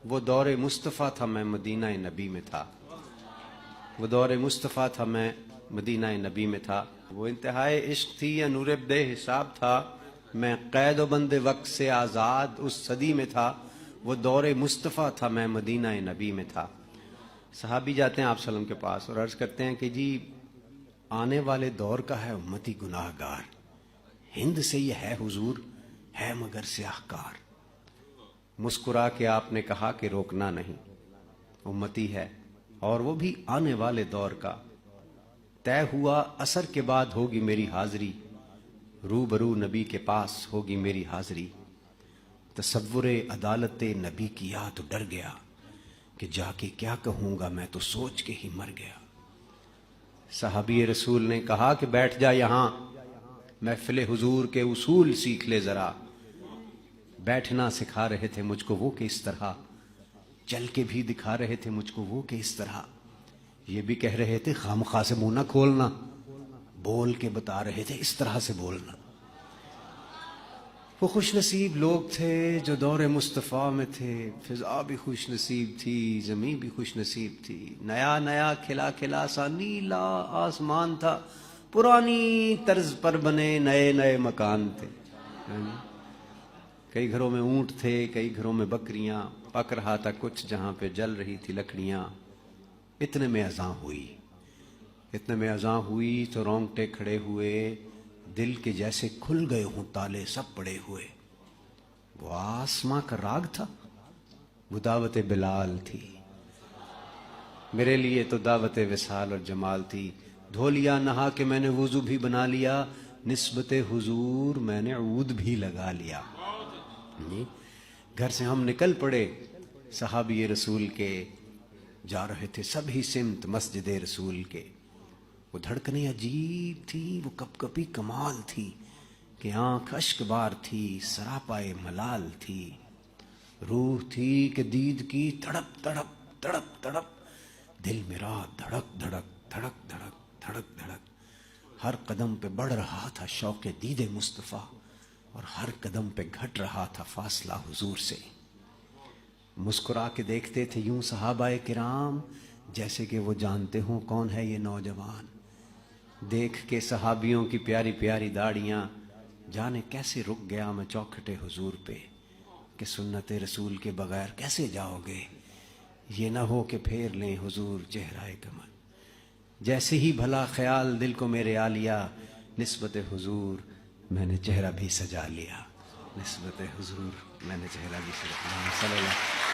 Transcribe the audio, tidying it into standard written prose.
وہ دور مصطفیٰ تھا میں مدینہ نبی میں تھا، وہ دور مصطفیٰ تھا میں مدینہ نبی میں تھا، وہ انتہائے عشق تھی یا نور بے حساب تھا، میں قید و بند وقت سے آزاد اس صدی میں تھا، وہ دور مصطفیٰ تھا میں مدینہ نبی میں تھا۔ صحابی جاتے ہیں آپ صلی اللہ علیہ وسلم کے پاس اور عرض کرتے ہیں کہ جی آنے والے دور کا ہے امتی گناہ گار، ہند سے یہ ہے حضور، ہے مگر سیاہ کار۔ مسکرا کے آپ نے کہا کہ روکنا نہیں، امتی ہے اور وہ بھی آنے والے دور کا، طے ہوا عصر کے بعد ہوگی میری حاضری، روبرو نبی کے پاس ہوگی میری حاضری۔ تصور عدالت نبی کیا تو ڈر گیا کہ جا کے کیا کہوں گا، میں تو سوچ کے ہی مر گیا۔ صحابی رسول نے کہا کہ بیٹھ جا یہاں، محفل حضور کے اصول سیکھ لے ذرا۔ بیٹھنا سکھا رہے تھے مجھ کو وہ کہ اس طرح، چل کے بھی دکھا رہے تھے مجھ کو وہ کہ اس طرح، یہ بھی کہہ رہے تھے خامخواہ سے منہ نہ کھولنا، بول کے بتا رہے تھے اس طرح سے بولنا۔ وہ خوش نصیب لوگ تھے جو دور مصطفیٰ میں تھے، فضا بھی خوش نصیب تھی، زمین بھی خوش نصیب تھی، نیا نیا کھلا کھلا سا نیلا آسمان تھا، پرانی طرز پر بنے نئے نئے مکان تھے۔ کئی گھروں میں اونٹ تھے، کئی گھروں میں بکریاں، پک رہا تھا کچھ جہاں پہ جل رہی تھی لکڑیاں۔ اتنے میں اذان ہوئی، اتنے میں اذان ہوئی تو رونگٹے کھڑے ہوئے، دل کے جیسے کھل گئے ہوں تالے سب پڑے ہوئے۔ وہ آسماں کا راگ تھا، وہ دعوت بلال تھی، میرے لیے تو دعوت وصال اور جمال تھی۔ دھو لیا نہا کے میں نے وضو بھی بنا لیا، نسبت حضور میں نے عود بھی لگا لیا۔ گھر سے ہم نکل پڑے صحابی رسول کے، جا رہے تھے سبھی سمت مسجد رسول کے۔ وہ دھڑکنیں عجیب تھی، وہ کپ کپی کمال تھی کہ آنکھ اشک بار تھی، سراپائے ملال تھی، روح تھی کہ دید کی تڑپ تڑپ تڑپ تڑپ، دل میرا دھڑک دھڑک دھڑک دھڑک دھڑک دھڑک، ہر قدم پہ بڑھ رہا تھا شوق دید مصطفیٰ، اور ہر قدم پہ گھٹ رہا تھا فاصلہ حضور سے۔ مسکرا کے دیکھتے تھے یوں صحابہ کرام جیسے کہ وہ جانتے ہوں کون ہے یہ نوجوان۔ دیکھ کے صحابیوں کی پیاری پیاری داڑیاں، جانے کیسے رک گیا میں چوکھٹے حضور پہ کہ سنت رسول کے بغیر کیسے جاؤ گے، یہ نہ ہو کہ پھیر لیں حضور چہرہ کمل۔ جیسے ہی بھلا خیال دل کو میرے آ لیا، نسبت حضور میں نے چہرہ بھی سجا لیا، نسبت حضور میں نے چہرہ بھی سجا لیا۔ صلی اللہ